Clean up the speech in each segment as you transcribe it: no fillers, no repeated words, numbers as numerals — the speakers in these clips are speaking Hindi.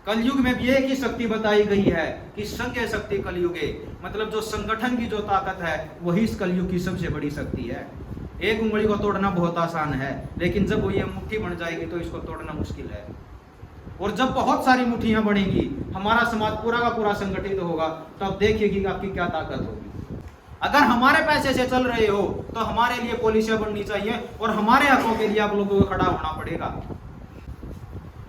कलयुग में भी एक ही शक्ति बताई गई है कि संघ शक्ति कलयुगे, मतलब जो संगठन की जो ताकत है वही इस कलयुग की सबसे बड़ी शक्ति है। एक उंगली को तोड़ना बहुत आसान है, लेकिन जब वो ये मुट्ठी बन जाएगी तो इसको तोड़ना मुश्किल है। और जब बहुत सारी मुट्ठियां बढ़ेंगी, हमारा समाज पूरा का पूरा संगठित होगा, तो अब देखिएगी आपकी क्या ताकत होगी। अगर हमारे पैसे से चल रहे हो तो हमारे लिए पॉलिसियां बननी चाहिए और हमारे हकों के लिए आप लोगों को खड़ा होना पड़ेगा।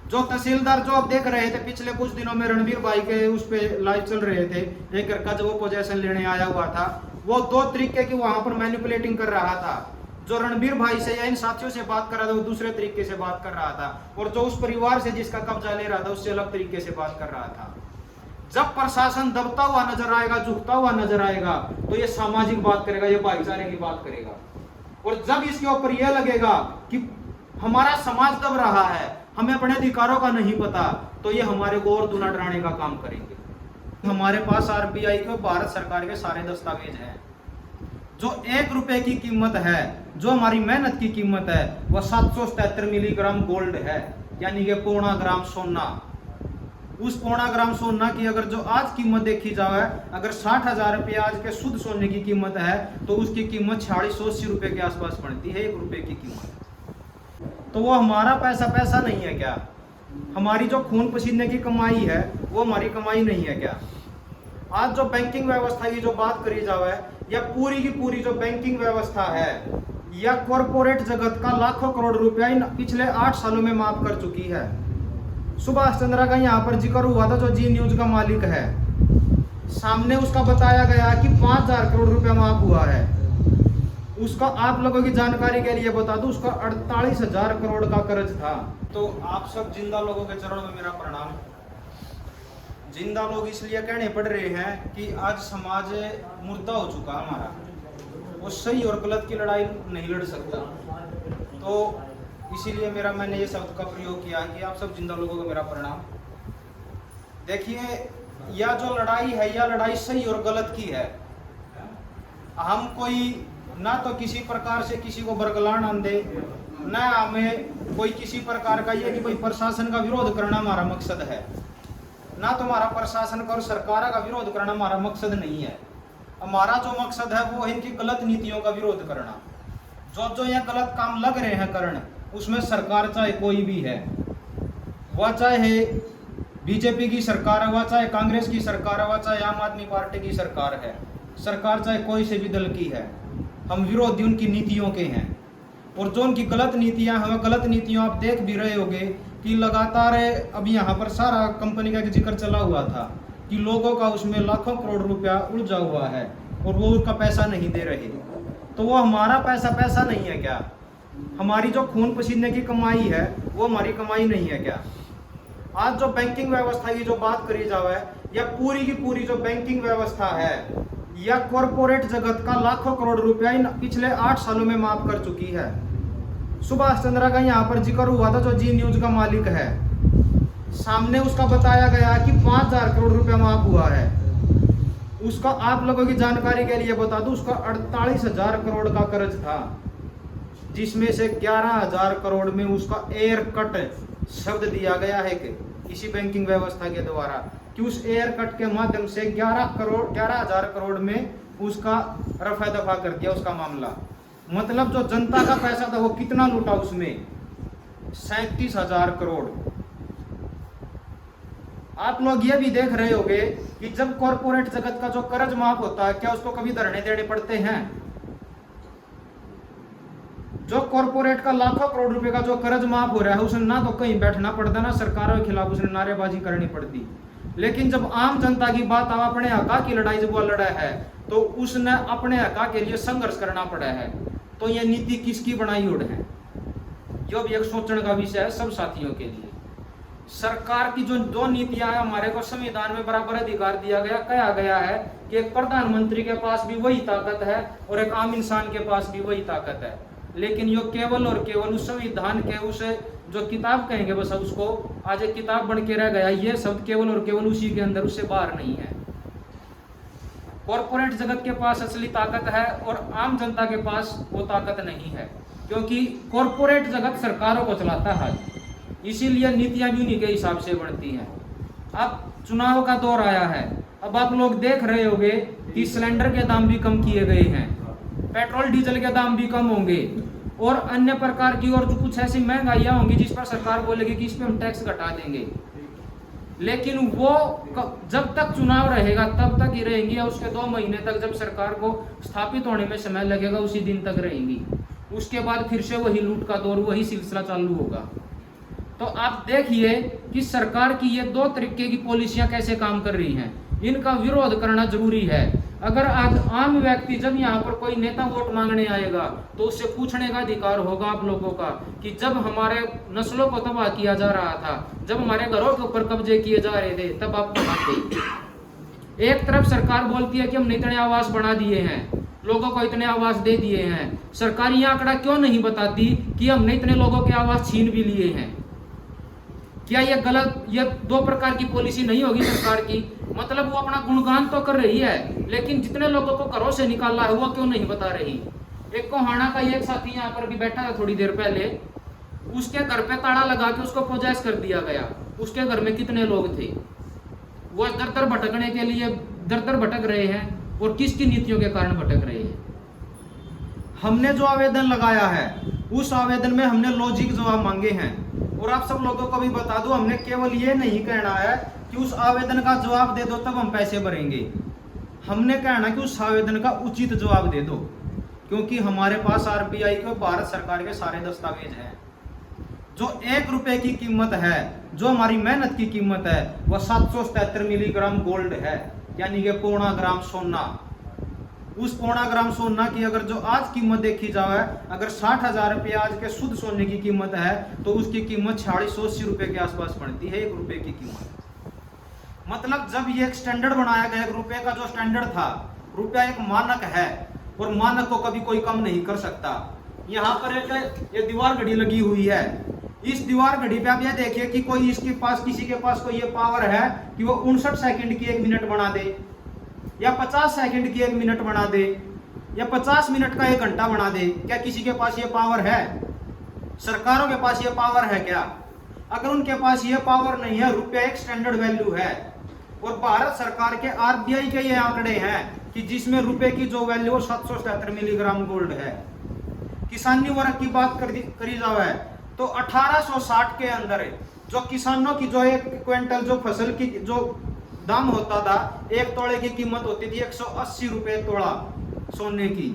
जो तहसीलदार जो आप देख रहे थे पिछले कुछ दिनों में रणबीर भाई के उस पे लाइव चल रहे थे, एक का जो वो पोजीशन लेने आया हुआ था, वो 2 तरीके की वहां पर मैनिपुलेटिंग कर रहा था। जो रणबीर भाई से या इन साथियों से बात कर रहा था वो दूसरे तरीके से बात कर रहा था, और जो उस परिवार से जिसका कब्जा ले रहा था उससे अलग तरीके से बात कर रहा था। जब प्रशासन दबता हुआ नजर आएगा, झुकता हुआ नजर आएगा, तो ये सामाजिक बात करेगा, ये भाईचारे की बात करेगा। और जब इसके ऊपर यह लगेगा कि हमारा समाज दब रहा है, हमें अपने अधिकारों का नहीं पता, तो ये हमारे को और दूना डराने का काम करेंगे। हमारे पास आरबीआई के, भारत सरकार के सारे दस्तावेज हैं। जो 1 रुपए की कीमत है, जो हमारी मेहनत की कीमत है, वह 777 मिलीग्राम गोल्ड है, यानी कि 1.25 ग्राम सोना। उस 1.25 ग्राम सोना की अगर जो आज कीमत देखी जाए, अगर 60,000 रुपये आज के शुद्ध सोने की कीमत है, तो उसकी कीमत 4680 रुपए के आसपास पड़ती है, 1 रुपए की कीमत। तो वो हमारा पैसा नहीं है क्या? हमारी जो खून पसीने की कमाई है वो हमारी कमाई नहीं है क्या? आज जो बैंकिंग व्यवस्था की जो बात करी जाए, या पूरी की पूरी जो बैंकिंग व्यवस्था है, या कॉरपोरेट जगत का लाखों करोड़ रुपया इन पिछले 8 सालों में माफ कर चुकी है। सुभाष चंद्रा का यहाँ पर जिक्र हुआ था, जो जी न्यूज का मालिक है, सामने उसका बताया गया कि 5,000 करोड़ रुपया माफ हुआ है। उसका आप लोगों की जानकारी के लिए बता दूं, उसका 48,000 करोड़ का कर्ज था। तो आप सब जिंदा लोगों के चरणों में मेरा प्रणाम। जिंदा लोग इसलिए कहने पड़ रहे हैं कि आज समाज मुर्दा हो चुका हमारा, वो सही और गलत की लड़ाई नहीं लड़ सकता। तो इसीलिए मैंने ये शब्द का प्रयोग किया कि आप सब जिंदा लोगों को मेरा प्रणाम। देखिए, यह जो लड़ाई है, यह लड़ाई सही और गलत की है। हम कोई ना तो किसी प्रकार से किसी को बरगलान आंदे, ना हमें कोई किसी प्रकार का ये कि कोई प्रशासन का विरोध करना हमारा मकसद है, ना तो हमारा प्रशासन का और सरकार का विरोध करना हमारा मकसद नहीं है। हमारा जो मकसद है वो है कि गलत नीतियों का विरोध करना। जो ये गलत काम लग रहे हैं करण, उसमें सरकार चाहे कोई भी है, वह चाहे बीजेपी की सरकार है, वह चाहे कांग्रेस की सरकार है, वह चाहे आम आदमी पार्टी की सरकार है, सरकार चाहे कोई से भी दल की है, हम विरोधी उनकी नीतियों के हैं। और जो उनकी गलत नीतियां, हमें गलत नीतियों आप देख भी रहे होंगे कि लगातार अभी यहाँ पर सारा कंपनी का जिक्र चला हुआ था कि लोगों का उसमें लाखों करोड़ रुपया उलझा हुआ है और वो उसका पैसा नहीं दे रहे। तो वो हमारा पैसा नहीं है क्या? हमारी जो खून पसीने की कमाई है वो हमारी कमाई नहीं है क्या? आज जो बैंकिंग व्यवस्था की जो बात करी जाए, या पूरी की पूरी जो बैंकिंग व्यवस्था है, या कॉरपोरेट जगत का लाखों करोड़ रुपया इन पिछले 8 सालों में माफ कर चुकी है। सुभाष चंद्रा का यहाँ पर जिक्र हुआ था, जो जी न्यूज का मालिक है, सामने उसका बताया गया कि 5,000 करोड़ रुपया माफ हुआ है। उसका आप लोगों की जानकारी के लिए बता दूं, उसका 48,000 करोड़ का कर्ज था, जिसमें से 11,000 करोड़ में उसका एयर कट शब्द दिया गया है कि इसी बैंकिंग व्यवस्था के द्वारा, कि उस एयर कट के माध्यम से 11,000 करोड़ में उसका रफा दफा कर दिया उसका मामला। मतलब जो जनता का पैसा था वो कितना लूटा उसमें? 37,000 करोड़। आप लोग ये भी देख रहे होंगे कि जब कॉरपोरेट जगत का जो कर्ज माफ होता है, क्या उसको कभी धरने देने पड़ते हैं? जो कॉरपोरेट का लाखों करोड़ रुपए का जो कर्ज माफ हो रहा है, उसने ना तो कहीं बैठना पड़ता, ना सरकारों के खिलाफ उसने नारेबाजी करनी पड़ती। लेकिन जब आम जनता की बात अब अपने हक की लड़ाई जब वो लड़ा है, तो उसने अपने हक के लिए संघर्ष करना पड़ा है। तो यह नीति किसकी बनाई उड़ है? जो भी एक सोचने का विषय है सब साथियों के लिए। सरकार की जो 2 नीतियां हैं, हमारे को संविधान में बराबर अधिकार दिया गया, कहा गया है कि एक प्रधानमंत्री के पास भी वही ताकत है और एक आम इंसान के पास भी वही ताकत है। लेकिन यो केवल और केवल उस संविधान के उस जो किताब कहेंगे बस उसको आज एक किताब बन के रह गया, ये शब्द केवल और केवल उसी के अंदर, उससे बाहर नहीं है। कॉरपोरेट जगत के पास असली ताकत है और आम जनता के पास वो ताकत नहीं है, क्योंकि कॉरपोरेट जगत सरकारों को चलाता है, इसीलिए नीतियां भी उन्हीं के हिसाब से बनती हैं। अब चुनाव का दौर आया है, अब आप लोग देख रहे होंगे कि सिलेंडर के दाम भी कम किए गए हैं, पेट्रोल डीजल के दाम भी कम होंगे और अन्य प्रकार की और जो कुछ ऐसी महंगाइयां होंगी जिस पर सरकार बोलेगी कि इस पे हम टैक्स घटा देंगे, लेकिन वो जब तक चुनाव रहेगा तब तक ही रहेंगी और उसके 2 महीने तक जब सरकार को स्थापित होने में समय लगेगा उसी दिन तक रहेंगी। उसके बाद फिर से वही लूट का दौर, वही सिलसिला चालू होगा। तो आप देखिए कि सरकार की ये 2 तरीके की पॉलिसियां कैसे काम कर रही हैं, इनका विरोध करना जरूरी है। अगर आज आम व्यक्ति जब यहाँ पर कोई नेता वोट मांगने आएगा तो उससे पूछने का अधिकार होगा आप लोगों का कि जब हमारे नस्लों को तबाह किया जा रहा था, जब हमारे घरों के ऊपर कब्जे किए जा रहे थे, तब आप कहाँ थे? एक तरफ सरकार बोलती है कि हमने इतने आवास बना दिए हैं, लोगों को इतने आवास दे दिए हैं, सरकार ये आंकड़ा क्यों नहीं बताती कि हमने इतने लोगों के आवास छीन भी लिए हैं? क्या ये गलत, ये 2 प्रकार की पॉलिसी नहीं होगी सरकार की? मतलब वो अपना गुणगान तो कर रही है, लेकिन जितने लोगों को घरों से निकाला है वो क्यों नहीं बता रही? एक कोहाना का एक साथी यहाँ पर भी बैठा था थोड़ी देर पहले, उसके घर पे ताला लगा के उसको पोजेस कर दिया गया। उसके घर में कितने लोग थे? वो दर दर भटकने के लिए दर दर भटक रहे हैं और किसकी नीतियों के कारण भटक रहे हैं? हमने जो आवेदन लगाया है उस आवेदन में हमने लॉजिक जवाब मांगे हैं और आप सब लोगों को भी बता दूं, हमने केवल ये नहीं कहना है कि उस आवेदन का जवाब दे दो तब हम पैसे भरेंगे। हमने कहना कि उस आवेदन का उचित जवाब दे दो, क्योंकि हमारे पास आरबीआई के और भारत सरकार के सारे दस्तावेज हैं। जो 1 रुपए की कीमत है, जो हमारी मेहनत की कीमत है, वह 777 मिलीग्राम गोल्ड है, यानी कि 1.25 ग्राम सोना। उस 1.25 ग्राम सोना की अगर जो आज कीमत देखी जाए, अगर 60,000 रुपये आज के शुद्ध सोने की कीमत है तो उसकी कीमत 4680 रुपये के आसपास पड़ती है 1 रुपए की कीमत। मतलब जब ये एक स्टैंडर्ड बनाया गया, रुपए का जो स्टैंडर्ड था, रुपया एक मानक है और मानक को कभी कोई कम नहीं कर सकता। यहाँ पर एक ये दीवार घड़ी लगी हुई है, इस दीवार घड़ी पे आप ये देखिए कि कोई इसके पास, किसी के पास कोई ये पावर है कि वो 59 सेकंड की 1 मिनट बना दे, या 50 सेकंड की 1 मिनट बना दे, या 50 मिनट का 1 घंटा बना दे। क्या किसी के पास ये पावर है? सरकारों के पास ये पावर है क्या? अगर उनके पास ये पावर नहीं है, रुपया एक स्टैंडर्ड वैल्यू है और भारत सरकार के आरबीआई के ये आंकड़े हैं कि जिसमें रुपए की जो वैल्यू 777 मिलीग्राम गोल्ड है। किसानी वर्ग की बात करी जाए तो 1860 के अंदर जो किसानों की जो 1 क्विंटल जो फसल की जो दाम होता था, 1 तोड़े की कीमत होती थी 180 रुपए तोड़ा सोने की,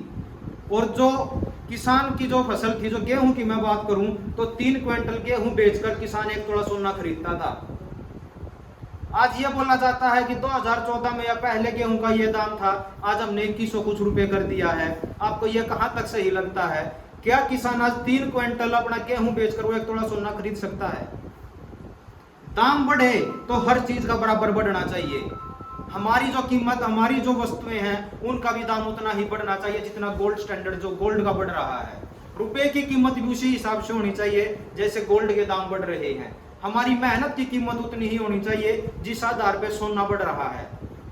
और जो किसान की जो फसल थी, जो गेहूं की मैं बात करूं तो 3 क्विंटल गेहूं बेचकर किसान 1 तोड़ा सोना खरीदता था। आज ये बोला जाता है कि 2014 में या पहले गेहूं का ये दाम था, आज हमने 2100 कुछ रुपए कर दिया है। आपको ये कहां तक सही लगता है? क्या किसान आज 3 क्विंटल अपना गेहूं बेचकर वो 1 तोड़ा सोना खरीद सकता है? दाम बढ़े तो हर चीज का बराबर बढ़ना चाहिए। हमारी जो कीमत, हमारी जो वस्तुएं हैं, उनका भी दाम उतना ही बढ़ना चाहिए जितना गोल्ड स्टैंडर्ड जो गोल्ड का बढ़ रहा है। रुपए की कीमत भी उसी हिसाब से होनी चाहिए जैसे गोल्ड के दाम बढ़ रहे हैं। हमारी मेहनत की कीमत उतनी ही होनी चाहिए जिस आधार पे सोना बढ़ रहा है।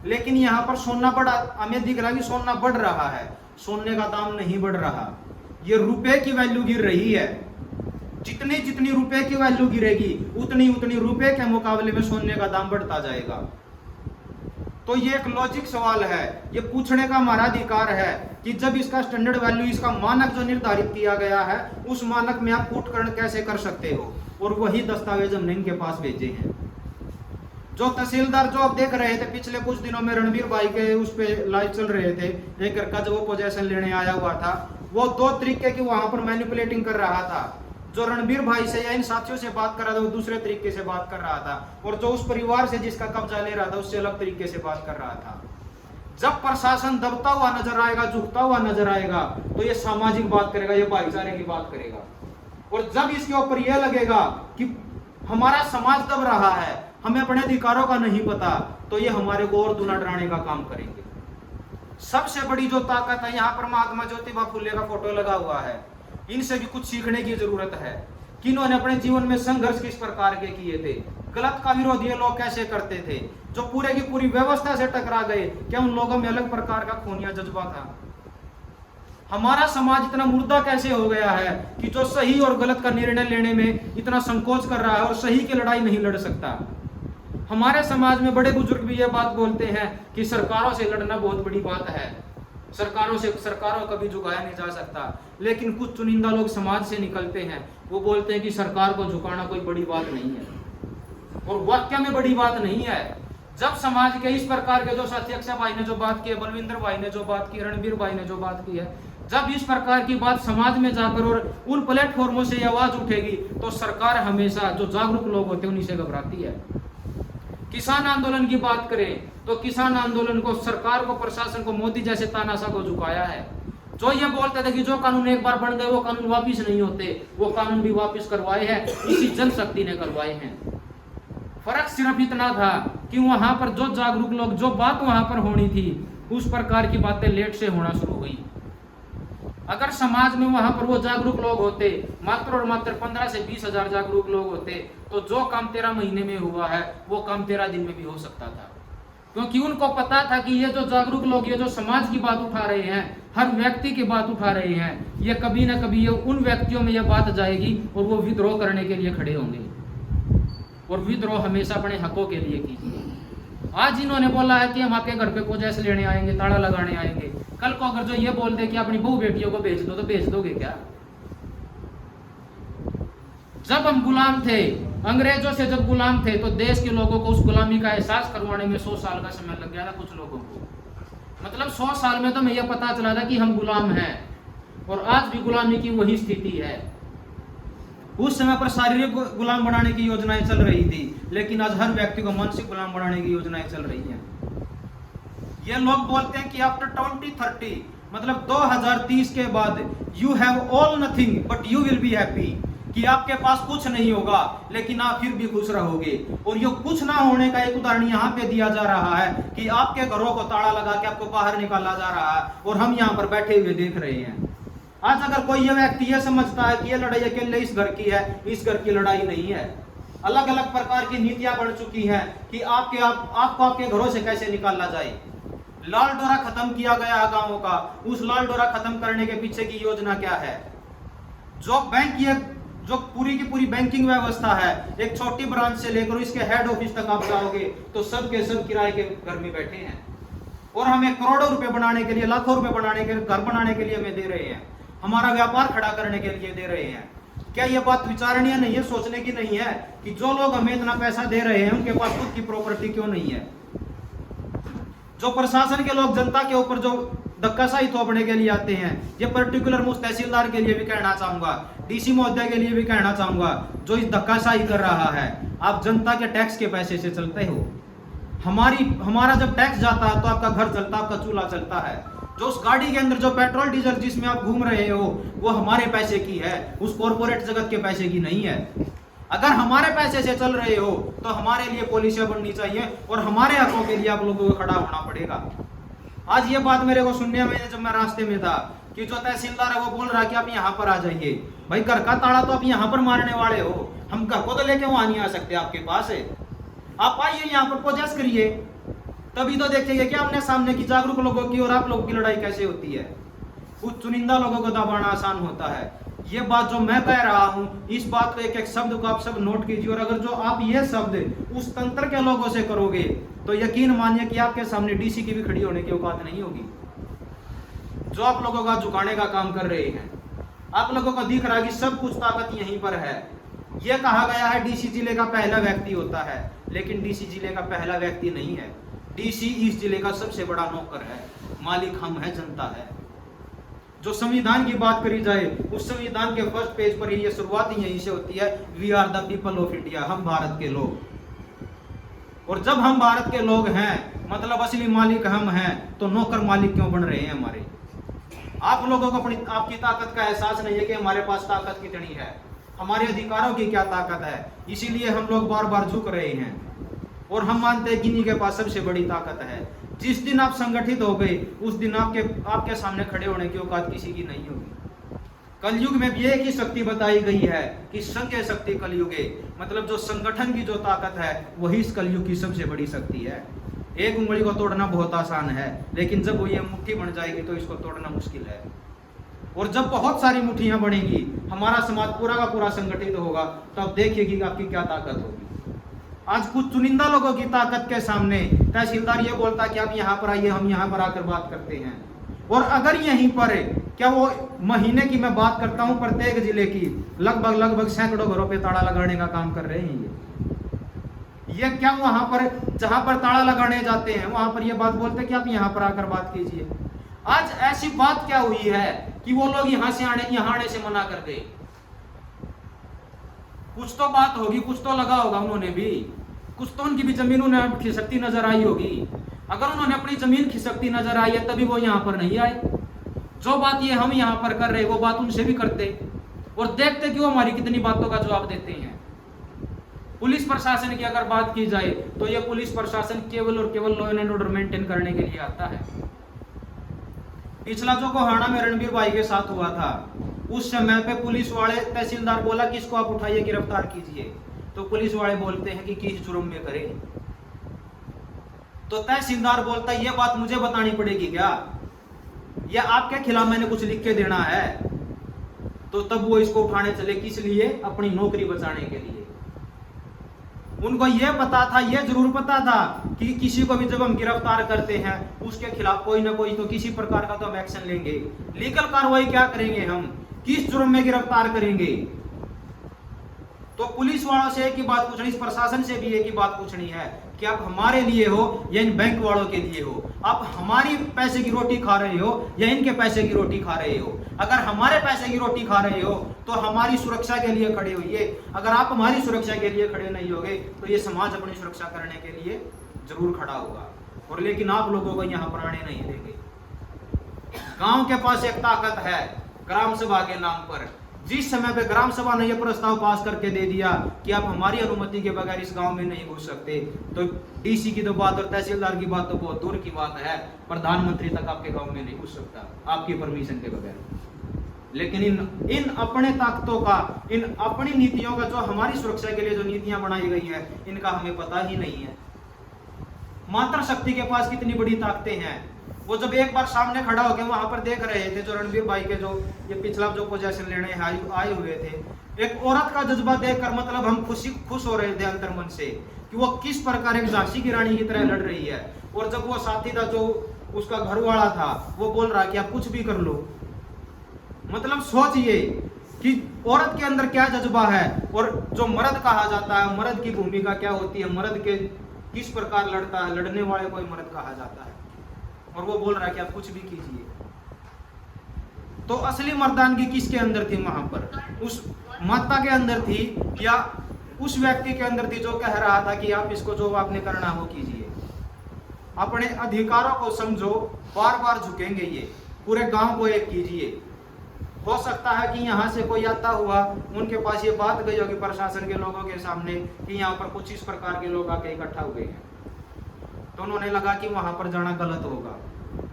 लेकिन यहाँ पर सोना बढ़ा, हमें दिख रहा है कि सोना बढ़ रहा है, सोने का दाम नहीं बढ़ रहा। ये रुपए की वैल्यू गिर रही है। जितनी जितनी रुपए की वैल्यू गिरेगी उतनी उतनी रुपए के मुकाबले में सोने का दाम बढ़ता जाएगा। तो ये एक लॉजिक सवाल है, ये पूछने का हमारा अधिकार है कि जब इसका स्टैंडर्ड वैल्यू, इसका मानक जो निर्धारित किया गया है, उस मानक में आप कूटकरण कैसे कर सकते हो? और वही दस्तावेज हमने इनके पास भेजे हैं। जो तहसीलदार जो आप देख रहे थे पिछले कुछ दिनों में, रणबीर भाई के उस पे लाइव चल रहे थे, एक घर का जो वो पोजेशन लेने आया हुआ था, वो 2 तरीके की वहां पर मैनिपुलेटिंग कर रहा था। जो रणबीर भाई से या इन साथियों से बात कर रहा था वो दूसरे तरीके से बात कर रहा था, और जो उस परिवार से जिसका कब्जा ले रहा था उससे अलग तरीके से बात कर रहा था। जब प्रशासन दबता हुआ नजर आएगा, झुकता हुआ नजर आएगा, तो ये सामाजिक बात करेगा, ये भाईचारे की बात करेगा। और जब इसके ऊपर यह लगेगा कि हमारा समाज दब रहा है, हमें अपने अधिकारों का नहीं पता, तो ये हमारे को और दूना डराने का काम करेंगे। सबसे बड़ी जो ताकत है, यहाँ पर महात्मा ज्योतिबा फुले का फोटो लगा हुआ है, इनसे भी कुछ सीखने की जरूरत है कि इन्होंने अपने जीवन में संघर्ष किस प्रकार के किए थे, गलत का विरोध ये लोग कैसे करते थे, जो पूरे की पूरी व्यवस्था से टकरा गए। क्या उन लोगों में अलग प्रकार का खूनिया जज्बा था? हमारा समाज इतना मुर्दा कैसे हो गया है कि जो सही और गलत का निर्णय लेने में इतना संकोच कर रहा है और सही की लड़ाई नहीं लड़ सकता। हमारे समाज में बड़े बुजुर्ग भी ये बात बोलते हैं कि सरकारों से लड़ना बहुत बड़ी बात है, सरकारों कभी झुकाया नहीं जा सकता। लेकिन कुछ चुनिंदा लोग समाज से निकलते हैं, वो बोलते हैं कि सरकार को झुकाना कोई बड़ी बात नहीं है, और वाकई में बड़ी बात नहीं है। जब समाज के इस प्रकार के, जो साथी अक्षय भाई ने जो बात की है, बलविंदर भाई ने जो बात की, रणबीर भाई ने जो बात की है, जब इस प्रकार की बात समाज में जाकर और उन प्लेटफॉर्मों से आवाज उठेगी तो सरकार हमेशा, जो जागरूक लोग होते हैं, उन्हीं से घबराती है। किसान आंदोलन की बात करें तो किसान आंदोलन को, सरकार को, प्रशासन को, मोदी जैसे तानाशाह को झुकाया है, जो ये बोलते थे कि जो कानून एक बार बन गए वो कानून वापिस नहीं होते, वो कानून भी वापिस करवाए हैं, इसी जनशक्ति ने करवाए हैं। फर्क सिर्फ इतना था कि वहां पर जो जागरूक लोग, जो बात वहां पर होनी थी, उस प्रकार की बातें लेट से होना शुरू हुई। अगर समाज में वहां पर वो जागरूक लोग होते, मात्र और मात्र 15 से 20 हजार जागरूक लोग होते, तो जो काम 13 महीने में हुआ है वो काम 13 दिन में भी हो सकता था। क्योंकि उनको पता था कि ये जो जागरूक लोग, ये जो समाज की बात उठा रहे हैं, हर व्यक्ति की बात उठा रहे हैं, ये कभी ना कभी ये उन व्यक्तियों में ये बात जाएगी और वो विद्रोह करने के लिए खड़े होंगे। और विद्रोह हमेशा अपने हकों के लिए कीजिए। आज इन्होंने बोला है कि हम आपके घर पे कोजेस लेने आएंगे, ताला लगाने आएंगे, कल को अगर जो ये बोल दे कि अपनी बहू बेटियों को भेज दो, तो भेज दोगे क्या? जब हम गुलाम थे, अंग्रेजों से जब गुलाम थे, तो देश के लोगों को उस गुलामी का एहसास करवाने में 100 साल का समय लग गया था कुछ लोगों को। मतलब 100 साल में तो हमें यह पता चला था कि हम गुलाम हैं, और आज भी गुलामी की वही स्थिति है। उस समय पर शारीरिक गुलाम बनाने की योजनाएं चल रही थी, लेकिन आज हर व्यक्ति को मानसिक गुलाम बनाने की योजनाएं चल रही हैं। ये लोग बोलते हैं कि आफ्टर 2030, मतलब 2030 के बाद, you have all nothing but you will be happy, कि आपके पास कुछ नहीं होगा लेकिन आप फिर भी खुश रहोगे। और ये कुछ ना होने का एक उदाहरण यहाँ पे दिया जा रहा है कि आपके घरों को ताला लगा के आपको बाहर निकाला जा रहा है और हम यहाँ पर बैठे हुए देख रहे हैं। आज अगर कोई ये व्यक्ति ये समझता है कि ये लड़ाई अकेले इस घर की है, इस घर की लड़ाई नहीं है। अलग अलग प्रकार की नीतियां बन चुकी हैं कि आपको आपके घरों से कैसे निकाला जाए। लाल डोरा खत्म किया गया गांवों का, उस लाल डोरा खत्म करने के पीछे की योजना क्या है? जो बैंक की जो पूरी की पूरी बैंकिंग व्यवस्था है, एक छोटी ब्रांच से लेकर इसके हेड ऑफिस तक आप जाओगे तो सब के सब किराए के घर में बैठे हैं, और हमें करोड़ों रुपए बनाने के लिए, लाखों रुपए बनाने के लिए, घर बनाने के लिए हमें दे रहे हैं, हमारा व्यापार खड़ा करने के लिए दे रहे हैं। क्या यह बात विचारणीय नहीं है, सोचने की नहीं है कि जो लोग हमें इतना पैसा दे रहे हैं उनके पास खुद की प्रॉपर्टी क्यों नहीं है? जो प्रशासन के लोग जनता के ऊपर जो धक्काशाही थोपने के लिए आते हैं, ये पर्टिकुलर मुझ तहसीलदार के लिए भी कहना चाहूंगा, डीसी महोदय के लिए भी कहना चाहूंगा, जो इस धक्काशाही कर रहा है, आप जनता के टैक्स के पैसे से चलते हो। हमारा जब टैक्स जाता है तो आपका घर चलता, आपका चूल्हा चलता है। जो उस गाड़ी के अंदर जो पेट्रोल डीजल जिसमें आप घूम रहे हो वो हमारे पैसे की है, उस कॉर्पोरेट जगत के पैसे की नहीं है। अगर हमारे पैसे से चल रहे हो तो हमारे लिए पॉलिसियां बननी चाहिए और हमारे हकों के लिए आप लोगों को खड़ा होना पड़ेगा। आज ये बात मेरे को सुनने में, जब मैं रास्ते में था, कि जो तहसीलदार है वो बोल रहा है कि आप यहाँ पर आ जाइए। भाई घर का ताला तो आप यहाँ पर मारने वाले हो, हम घर को तो लेके वहां नहीं आ सकते, आपके पास है, आप आइए यहाँ पर प्रोजेक्ट करिए, तभी तो देखेंगे कि आपने सामने की जागरूक लोगों की और आप लोगों की लड़ाई कैसे होती है। कुछ चुनिंदा लोगों को दबाना आसान होता है। ये बात जो मैं कह रहा हूं, इस बात को एक एक शब्द को आप सब नोट कीजिए, और अगर जो आप ये शब्द उस तंत्र के लोगों से करोगे तो यकीन मानिए कि आपके सामने डीसी की भी खड़ी होने की औकात नहीं होगी। जो आप लोगों का झुकाने का काम कर रहे हैं, आप लोगों को दिख रहा है कि सब कुछ ताकत यहीं पर है। यह कहा गया है डीसी जिले का पहला व्यक्ति होता है, लेकिन डीसी जिले का पहला व्यक्ति नहीं है। डीसी इस जिले का सबसे बड़ा नौकर है, मालिक हम है, जनता है। जो संविधान की बात करी जाए, उस संविधान के फर्स्ट पेज पर ही ये शुरुआत ही यहीं से होती है, we are the people of India, हम भारत के लोग। और जब हम भारत के लोग हैं, मतलब असली मालिक हम हैं, तो नौकर मालिक क्यों बन रहे हैं हमारे? आप लोगों को आपकी ताकत का एहसास नहीं है कि हमारे पास ताकत कितनी है, हमारे अधिकारों की क्या ताकत है। इसीलिए हम लोग बार बार झुक रहे हैं और हम मानते हैं कि इन्हीं के पास सबसे बड़ी ताकत है। जिस दिन आप संगठित हो गए, उस दिन आपके सामने खड़े होने की औकात किसी की नहीं होगी। कलयुग में भी एक ही शक्ति बताई गई है कि संघ शक्ति कलयुगे, मतलब जो संगठन की जो ताकत है वही इस कलयुग की सबसे बड़ी शक्ति है। एक उंगली को तोड़ना बहुत आसान है, लेकिन जब वो ये मुट्ठी बन जाएगी तो इसको तोड़ना मुश्किल है। और जब बहुत सारी मुट्ठियां बनेंगी, हमारा समाज पूरा का पूरा संगठित होगा, तो अब देखिए कि आपकी क्या ताकत होगी। आज कुछ चुनिंदा लोगों की ताकत के सामने तहसीलदार ये बोलता कि आप यहाँ पर आइए, हम यहाँ पर आकर बात करते हैं। और अगर यहीं पर क्या वो महीने की मैं बात करता हूँ प्रत्येक जिले की लगभग सैकड़ों घरों पे ताला लगाने का काम कर रहे हैं ये क्या वहां पर जहां पर ताला लगाने जाते हैं वहां पर ये बात बोलते कि आप यहाँ पर आकर बात कीजिए। आज ऐसी बात क्या हुई है कि वो लोग यहाँ आने से मना कर गए? कुछ तो बात होगी, कुछ तो लगा होगा उन्होंने भी, कुछ तो उनकी भी जमीन उन्हें खिसकती नजर आई होगी। अगर उन्होंने अपनी जमीन खिसकती नजर आई है तभी वो यहाँ पर नहीं आए। जो बात ये हम यहाँ पर कर रहे वो बात उनसे भी करते और देखते कि वो हमारी कितनी बातों का जवाब देते हैं। पुलिस प्रशासन की अगर बात की जाए तो ये पुलिस प्रशासन केवल और केवल लॉ एंड ऑर्डर मेंटेन करने के लिए आता है। पिछला जो गोहाना में रणबीर भाई के साथ हुआ था उस समय पे पुलिस वाले तहसीलदार बोला कि इसको आप उठाइए, गिरफ्तार कीजिए, तो पुलिस वाले बोलते हैं कि किस जुर्म में करें। तो तहसीलदार बोलता है ये बात मुझे बतानी पड़ेगी क्या, या आपके खिलाफ मैंने कुछ लिख के देना है? तो तब वो इसको उठाने चले, किस लिए? अपनी नौकरी बचाने के लिए। उनको यह पता था, यह जरूर पता था कि किसी को भी जब हम गिरफ्तार करते हैं उसके खिलाफ कोई ना कोई तो किसी प्रकार का तो हम एक्शन लेंगे। लीगल कार्रवाई क्या करेंगे, हम किस जुर्म में गिरफ्तार करेंगे? तो पुलिस वालों से एक ही बात पूछनी, इस प्रशासन से भी एक ही बात पूछनी है कि आप हमारे लिए हो या इन बैंक वालों के लिए हो? आप हमारी पैसे की रोटी खा रहे हो या इनके पैसे की रोटी खा रहे हो? अगर हमारे पैसे की रोटी खा रहे हो तो हमारी सुरक्षा के लिए खड़े होइए। अगर आप हमारी सुरक्षा के लिए खड़े नहीं होगे तो ये समाज अपनी सुरक्षा करने के लिए जरूर खड़ा होगा। और लेकिन आप लोगों को यहाँ पर आने नहीं देंगे। गांव के पास एक ताकत है ग्राम सभा के नाम पर। जिस समय पे ग्राम सभा ने यह प्रस्ताव पास करके दे दिया कि आप हमारी अनुमति के बगैर इस गांव में नहीं घुस सकते, तो डीसी की तो बात और तहसीलदार की बात तो बहुत दूर की बात है, प्रधानमंत्री तक आपके गांव में नहीं घुस सकता आपकी परमिशन के बगैर। लेकिन इन अपने ताकतों का, इन अपनी नीतियों का, जो हमारी सुरक्षा के लिए जो नीतियां बनाई गई है, इनका हमें पता ही नहीं है। मात्र शक्ति के पास कितनी बड़ी ताकतें हैं। वो जब एक बार सामने खड़ा होकर वहां पर देख रहे थे, जो रणबीर भाई के जो ये पिछला जो पोजीशन लेने आए हुए थे, एक औरत का जज्बा देखकर मतलब हम खुश हो रहे थे अंतर मन से कि वो किस प्रकार एक झांसी की रानी की तरह लड़ रही है। और जब वो साथी था जो उसका घर वाला था वो बोल रहा कि आप कुछ भी कर लो। मतलब सोचिए कि औरत के अंदर क्या जज्बा है और जो मर्द कहा जाता है, मर्द की भूमिका क्या होती है, मर्द के किस प्रकार लड़ता है, लड़ने वाले को मर्द कहा जाता है। और वो बोल रहा है कि आप कुछ भी कीजिए। तो असली मर्दानगी किसके अंदर थी वहां पर? उस माता के अंदर थी या उस व्यक्ति के अंदर थी जो कह रहा था कि आप इसको जो आपने करना वो कीजिए, अपने अधिकारों को समझो, बार बार झुकेंगे ये, पूरे गांव को एक कीजिए। हो सकता है कि यहाँ से कोई आता हुआ उनके पास ये बात गई होगी प्रशासन के लोगों के सामने कि यहाँ पर कुछ इस प्रकार के लोग आके इकट्ठा हुए हैं, तो उन्होंने लगा कि वहां पर जाना गलत होगा,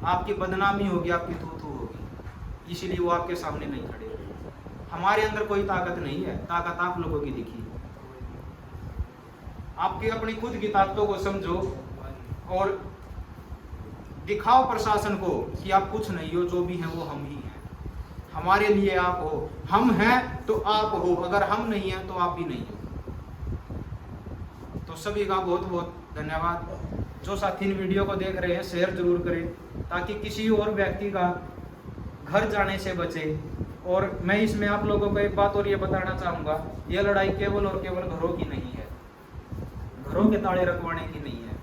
आपकी बदनामी होगी, आपकी थू-थू होगी, इसलिए वो आपके सामने नहीं खड़े हुए। हमारे अंदर कोई ताकत नहीं है, ताकत आप लोगों की दिखी। आपकी अपनी खुद की ताकतों को समझो और दिखाओ प्रशासन को कि आप कुछ नहीं हो, जो भी है वो हम ही हैं। हमारे लिए आप हो, हम हैं तो आप हो, अगर हम नहीं हैं तो आप भी नहीं हो। तो सभी का बहुत बहुत धन्यवाद। जो साथी इन वीडियो को देख रहे हैं शेयर जरूर करें ताकि किसी और व्यक्ति का घर जाने से बचे। और मैं इसमें आप लोगों को एक बात और ये बताना चाहूँगा, यह लड़ाई केवल और केवल घरों की नहीं है, घरों के ताले रखवाने की नहीं है।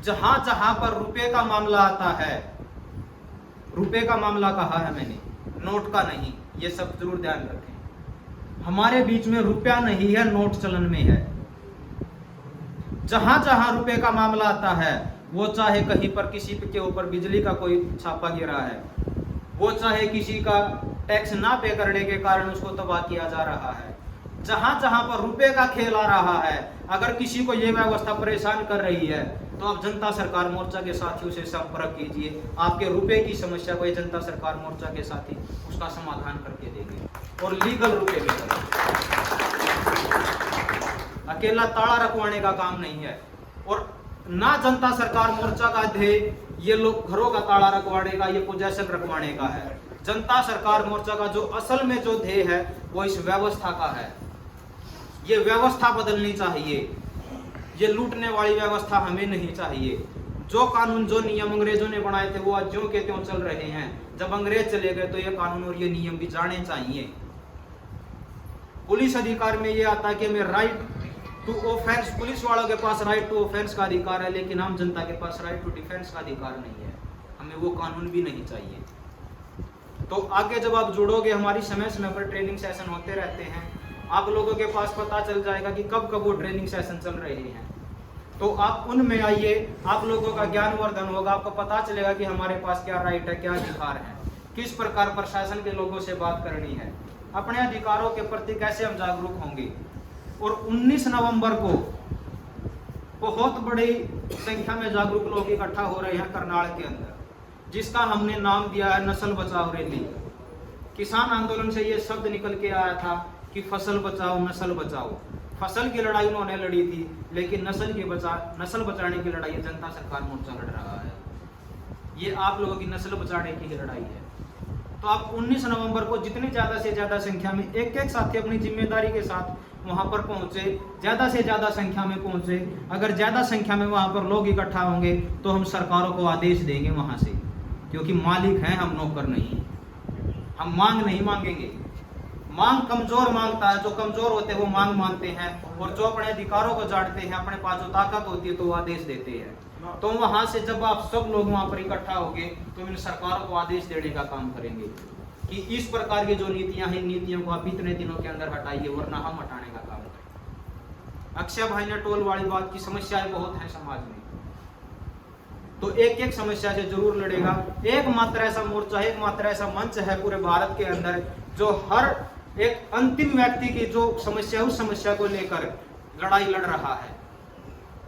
जहाँ जहाँ पर रुपए का मामला आता है, रुपए का मामला कहा है मैंने, नोट का नहीं, ये सब जरूर ध्यान रखें। हमारे बीच में रुपया नहीं है, नोट चलन में है। जहां जहां रुपए का मामला आता है, वो चाहे कहीं पर किसी के ऊपर बिजली का कोई छापा गिरा है, वो चाहे किसी का टैक्स ना पे करने के कारण उसको तबाह किया जा रहा है, जहां जहां पर रुपए का खेल आ रहा है, अगर किसी को ये व्यवस्था परेशान कर रही है तो आप जनता सरकार मोर्चा के साथियों से संपर्क कीजिए। आपके रुपए की समस्या को जनता सरकार मोर्चा के साथी उसका समाधान करके देंगे और लीगल रुपए में करेंगे। अकेला ताला रखवाने का काम नहीं है और ना जनता सरकार मोर्चा का ध्येय ये लोग घरों का ताला रखवाने का, ये पोजेशन रखवाने का है। जनता सरकार मोर्चा का जो असल में जो ध्येय है वो इस व्यवस्था का है। ये व्यवस्था बदलनी चाहिए। ये लूटने वाली व्यवस्था हमें नहीं चाहिए। जो कानून जो नियम अंग्रेजों ने बनाए थे वो आज ज्यों के त्यों चल रहे हैं। जब अंग्रेज चले गए तो ये कानून और ये नियम भी जाने चाहिए। पुलिस अधिकार में ये आता है कि हमें राइट टू ऑफेंस, पुलिस वालों के पास राइट टू ऑफेंस का अधिकार है, लेकिन आम जनता के पास राइट टू डिफेंस का अधिकार नहीं है। हमें वो कानून भी नहीं चाहिए। तो आगे जब आप जुड़ोगे, हमारी समय समय पर ट्रेनिंग सेशन होते रहते हैं, आप लोगों के पास पता चल जाएगा कि कब कब वो ट्रेनिंग सेशन चल रहे हैं। तो आप उनमें आइए, आप लोगों का ज्ञानवर्धन होगा, आपको पता चलेगा कि हमारे पास क्या राइट है, क्या अधिकार है, किस प्रकार प्रशासन के लोगों से बात करनी है, अपने अधिकारों के प्रति कैसे हम जागरूक होंगे। और 19 नवंबर को बहुत बड़ी संख्या में जागरूक लोग इकट्ठा हो रहे हैं करनाल के अंदर, जिसका हमने नाम दिया है नस्ल बचाओ रैली। किसान आंदोलन से ये शब्द निकल के आया था कि फसल बचाओ नस्ल बचाओ। फसल की लड़ाई उन्होंने लड़ी थी, लेकिन नस्ल बचाने की लड़ाई जनता सरकार मोर्चा लड़ रहा है। ये आप लोगों की नस्ल बचाने की ही लड़ाई है। तो आप 19 नवंबर को जितनी ज़्यादा से ज़्यादा संख्या में एक एक साथी अपनी जिम्मेदारी के साथ वहाँ पर पहुँचे, ज़्यादा से ज़्यादा संख्या में पहुँचे। अगर ज़्यादा संख्या में वहाँ पर लोग इकट्ठा होंगे तो हम सरकारों को आदेश देंगे वहाँ से, क्योंकि मालिक हैं हम, नौकर नहीं। हम मांग नहीं मांगेंगे। मांग कमजोर मांगता है, जो कमजोर होते हैं वो मांग मानते हैं, और जो अपने अधिकारों को जांचते हैं, अपने पास जो ताकत होती है तो वो आदेश देते हैं। तो वहां से जब आप सब लोग वहां पर इकट्ठा होंगे तो इन सरकारों को आदेश देने का काम करेंगे कि इस प्रकार की जो नीतियां हैं, नीतियों को आप इतने दिनों के अंदर हटाइए, वरना हम हटाने का काम करेंगे। अक्षय भाई ने टोल वाली बात की, समस्याएं बहुत हैं समाज में, तो एक एक समस्या से जरूर लड़ेगा। एकमात्र ऐसा मोर्चा, एकमात्र ऐसा मंच है पूरे भारत के अंदर जो हर एक अंतिम व्यक्ति की जो समस्या, उस समस्या को लेकर लड़ाई लड़ रहा है।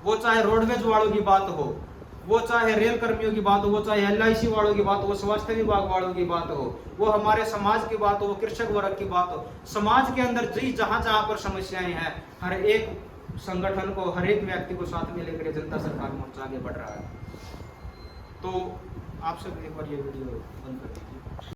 वो चाहे रोडवेज वालों की बात हो, वो चाहे रेल कर्मियों की बात हो, वो चाहे LIC वालों की बात हो, स्वास्थ्य विभाग वालों की बात हो, वो हमारे समाज की बात हो, कृषक वर्ग की बात हो, समाज के अंदर जहां जहां पर समस्याएं हैं, हर एक संगठन को, हर एक व्यक्ति को साथ में लेकर जनता सरकार मोर्चा आगे बढ़ रहा है। तो आप सब एक बार ये वीडियो बंद कर दीजिए।